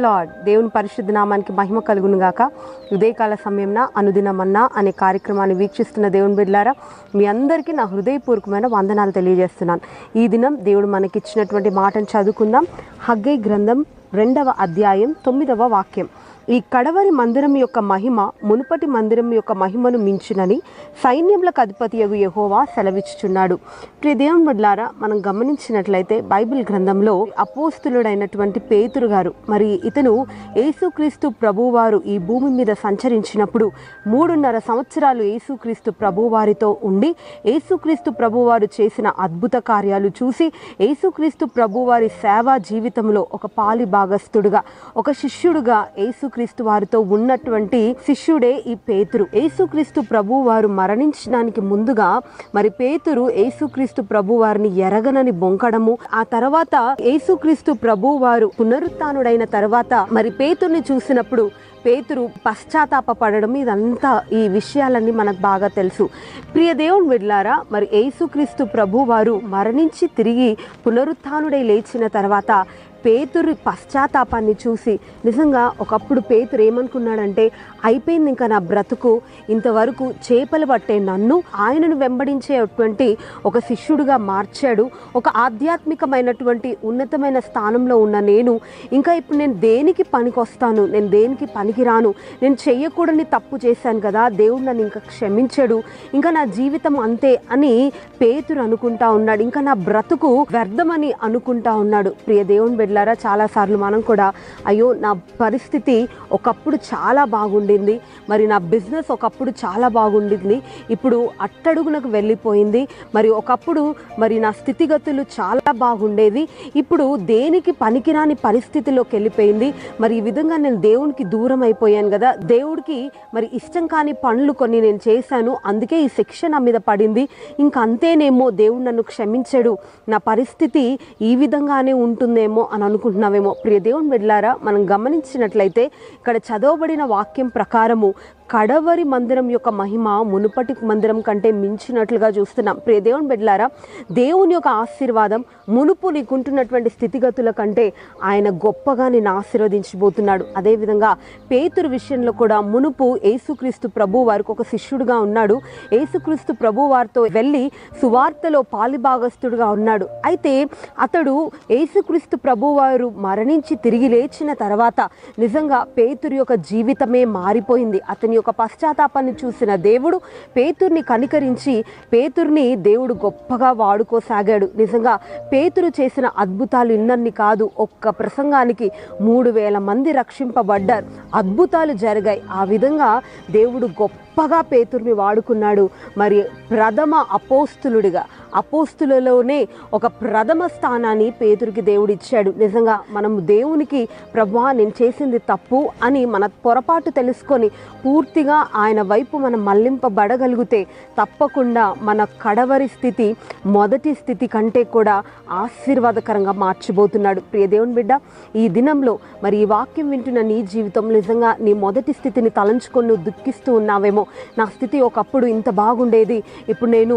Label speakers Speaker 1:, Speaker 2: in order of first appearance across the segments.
Speaker 1: Lord. దేవుని పరిశుద్ధ నామానికి మహిమ కలుగును గాక. ఉదయకాల సమయంన అనుదినమన్నా అనే కార్యక్రమాన్ని వీక్షిస్తున్న దేవుని బిడ్డలారా, మీ అందరికీ నా హృదయపూర్వకమైన వందనాలు తెలియజేస్తున్నాను. ఈ దినం దేవుడు మనకిచ్చినటువంటి మాటను చదువుకుందాం. హగ్గై గ్రంథం 2వ అధ్యాయం 9వ వాక్యం. ఈ కడవరి మందిరం యొక్క మహిమ మునుపటి మందిరం యొక్క మహిమను మించునని సైన్యములకు అధిపతియగు యెహోవా సెలవిచ్చుచున్నాడు. ప్రియ దేవుని బిడ్డలారా, మనం గమనించినట్లయితే బైబిల్ గ్రంథంలో అపోస్తులుడైనటువంటి పేతురు గారు, మరి ఇతను యేసుక్రీస్తు ప్రభువారు ఈ భూమి మీద సంచరించినప్పుడు 3.5 సంవత్సరాలు యేసుక్రీస్తు ప్రభువారితో ఉండి యేసుక్రీస్తు ప్రభువారు చేసిన అద్భుత కార్యాలు చూసి యేసుక్రీస్తు ప్రభువారి సేవా జీవితంలో ఒక పాలి భాగస్థుడుగా, ఒక శిష్యుడుగా యేసుక్రీస్తు వారితో ఉన్నటువంటి శిష్యుడే ఈ పేతురు. యేసుక్రీస్తు ప్రభు వారు మరణించడానికి ముందుగా మరి పేతురు యేసుక్రీస్తు ప్రభు వారిని ఎరగనని బొంకడము, ఆ తర్వాత యేసుక్రీస్తు ప్రభు వారు పునరుత్థానుడైన తర్వాత మరి పేతుర్ని చూసినప్పుడు పేతురు పశ్చాత్తాప పడడం, ఇదంతా ఈ విషయాలన్నీ మనకు బాగా తెలుసు. ప్రియ దేవుని బిడ్డలారా, మరి యేసుక్రీస్తు ప్రభు వారు మరణించి తిరిగి పునరుత్థానుడై లేచిన తర్వాత పేతురు పశ్చాత్తాపాన్ని చూసి నిజంగా ఒకప్పుడు పేతురు ఏమనుకున్నాడంటే, అయిపోయింది ఇంకా నా బ్రతుకు, ఇంతవరకు చేపలు పట్టే నన్ను ఆయనను వెంబడించేటువంటి ఒక శిష్యుడిగా మార్చాడు, ఒక ఆధ్యాత్మికమైనటువంటి ఉన్నతమైన స్థానంలో ఉన్న నేను ఇంకా ఇప్పుడు నేను దేనికి పనికొస్తాను, నేను దేనికి పనికిరాను, నేను చెయ్యకూడని తప్పు చేశాను కదా, దేవుడు నన్ను ఇంకా క్షమించడు, ఇంకా నా జీవితం అంతే అని పేతురు అనుకుంటా ఉన్నాడు. ఇంకా నా బ్రతుకు వ్యర్థమని అనుకుంటా ఉన్నాడు. ప్రియ దేవుని బిడ్డలారా, చాలాసార్లు మనం కూడా అయ్యో నా పరిస్థితి ఒకప్పుడు చాలా బాగుండింది, మరి నా బిజినెస్ ఒకప్పుడు చాలా బాగుండింది, ఇప్పుడు అట్టడుగునకు వెళ్ళిపోయింది, మరి ఒకప్పుడు మరి నా స్థితిగతులు చాలా బాగుండేది, ఇప్పుడు దేనికి పనికిరాని పరిస్థితిలోకి వెళ్ళిపోయింది, మరి ఈ విధంగా నేను దేవునికి దూరం అయిపోయాను కదా, దేవుడికి మరి ఇష్టం కాని పనులు కొన్ని నేను చేశాను, అందుకే ఈ శిక్ష నా మీద పడింది, ఇంక అంతేనేమో, దేవుడు నన్ను క్షమించడు, నా పరిస్థితి ఈ విధంగానే ఉంటుందేమో అని అనుకుంటున్నావేమో. ప్రియ దేవుని బిడ్డలారా, మనం గమనించినట్లయితే ఇక్కడ చదవబడిన వాక్యం ప్రకారము కడవరి మందిరం యొక్క మహిమ మునుపటి మందిరం కంటే మించినట్లుగా చూస్తున్నాం. ప్రియ దేవుని బిడ్డలారా, దేవుని యొక్క ఆశీర్వాదం మునుపు నీకుంటున్నటువంటి స్థితిగతుల కంటే ఆయన గొప్పగా నేను ఆశీర్వదించబోతున్నాడు. అదేవిధంగా పేతురు విషయంలో కూడా మునుపు యేసుక్రీస్తు ప్రభు వారికి ఒక శిష్యుడుగా ఉన్నాడు, యేసుక్రీస్తు ప్రభు వారితో వెళ్ళి సువార్తలో పాలిభాగస్తుడుగా ఉన్నాడు. అయితే అతడు యేసుక్రీస్తు ప్రభు వారు మరణించి తిరిగి లేచిన తర్వాత నిజంగా పేతురు యొక్క జీవితమే మారిపోయింది. అతని యొక్క పశ్చాత్తాపాన్ని చూసిన దేవుడు పేతుర్ని కనికరించి పేతుర్ని దేవుడు గొప్పగా వాడుకోసాగాడు. నిజంగా పేతురు చేసిన అద్భుతాలు ఇన్నన్ని కాదు, ఒక్క ప్రసంగానికి 3,000 మంది రక్షింపబడ్డారు, అద్భుతాలు జరిగాయి. ఆ విధంగా దేవుడు గొప్పగా పేతుర్ని వాడుకున్నాడు. మరి ప్రథమ అపోస్తులుడిగా, అపోస్తులలోనే ఒక ప్రథమ స్థానాన్ని పేతురికి దేవుడు ఇచ్చాడు. నిజంగా మనము దేవునికి ప్రభువా నేను చేసింది తప్పు అని మన పొరపాటు తెలుసుకొని పూర్తిగా ఆయన వైపు మనం మళ్లింపబడగలిగితే తప్పకుండా మన కడవరి స్థితి మొదటి స్థితి కంటే కూడా ఆశీర్వాదకరంగా మార్చిపోతున్నాడు. ప్రియ దేవుని బిడ్డ, ఈ దినంలో మరి ఈ వాక్యం వింటున్న నీ జీవితం నిజంగా నీ మొదటి స్థితిని తలంచుకొని నువ్వు దుఃఖిస్తూ ఉన్నావేమో. నా స్థితి ఒకప్పుడు ఇంత బాగుండేది, ఇప్పుడు నేను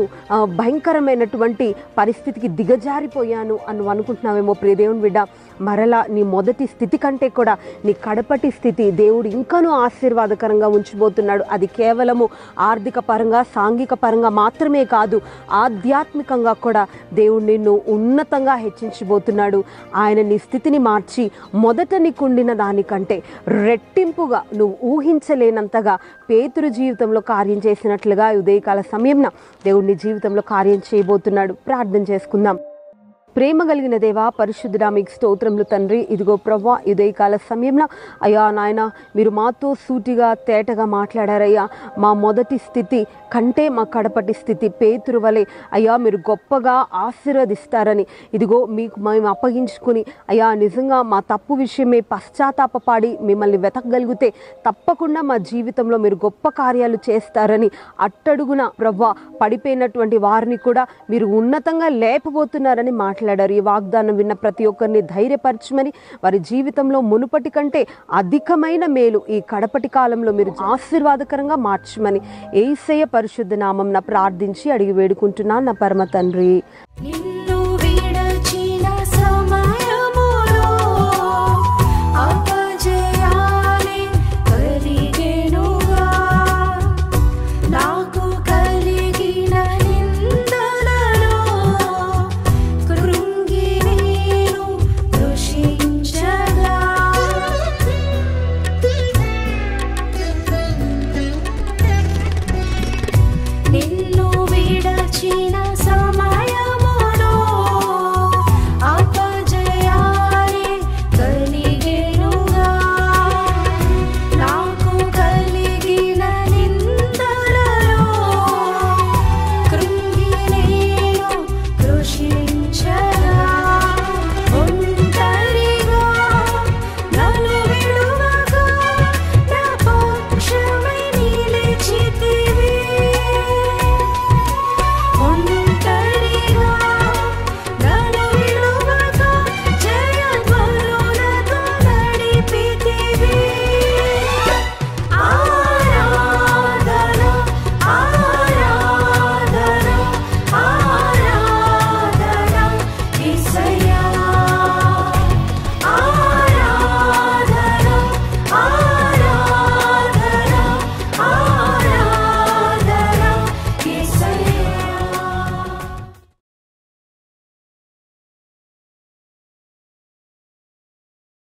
Speaker 1: భయంకరమైనటువంటి పరిస్థితికి దిగజారిపోయాను అని అనుకుంటున్నావేమో. ప్రియ దేవుని బిడ్డ, మరలా నీ మొదటి స్థితి కంటే కూడా నీ కడపటి స్థితి దేవుడు ఇంకానూ ఆశీర్వాదకరంగా ఉంచబోతున్నాడు. అది కేవలము ఆర్థిక పరంగా, సాంఘిక పరంగా మాత్రమే కాదు, ఆధ్యాత్మికంగా కూడా దేవుడు నిన్ను ఉన్నతంగా హెచ్చించబోతున్నాడు. ఆయన నీ స్థితిని మార్చి మొదట నీకుండిన దానికంటే రెట్టింపుగా, నువ్వు ఊహించలేనంతగా పేతురు జీవితంలో కార్యం చేసినట్లుగా ఉదయకాల సమయంన దేవుడు నీ జీవితంలో కార్యం చేయబోతున్నాడు. ప్రార్థన చేసుకుందాం. ప్రేమ కలిగిన దేవా, పరిశుద్ధుడా, మీకు స్తోత్రములు తండ్రి. ఇదిగో ప్రభువా, ఉదయకాల సమయంలో అయ్యా నాయన మీరు మాతో సూటిగా తేటగా మాట్లాడారయ్యా. మా మొదటి స్థితి కంటే మా కడపటి స్థితి పేతురు వలె అయ్యా మీరు గొప్పగా ఆశీర్వదిస్తారని ఇదిగో మీకు మేము అప్పగించుకుని అయ్యా నిజంగా మా తప్పు విషయమే పశ్చాత్తాపపడి మిమ్మల్ని వెతకగలిగితే తప్పకుండా మా జీవితంలో మీరు గొప్ప కార్యాలు చేస్తారని అట్టడుగున ప్రభువా పడిపోయినటువంటి వారిని కూడా మీరు ఉన్నతంగా లేపబోతున్నారని మాట్లాడారు. ఈ వాగ్దానం విన్న ప్రతి ఒక్కరిని ధైర్యపరచమని, వారి జీవితంలో మునుపటి కంటే అధికమైన మేలు ఈ కడపటి కాలంలో మీరు ఆశీర్వాదకరంగా మార్చమని యేసయ్య పరిశుద్ధ నామమున ప్రార్థించి అడిగి వేడుకుంటున్నాను నా పరమ తండ్రి.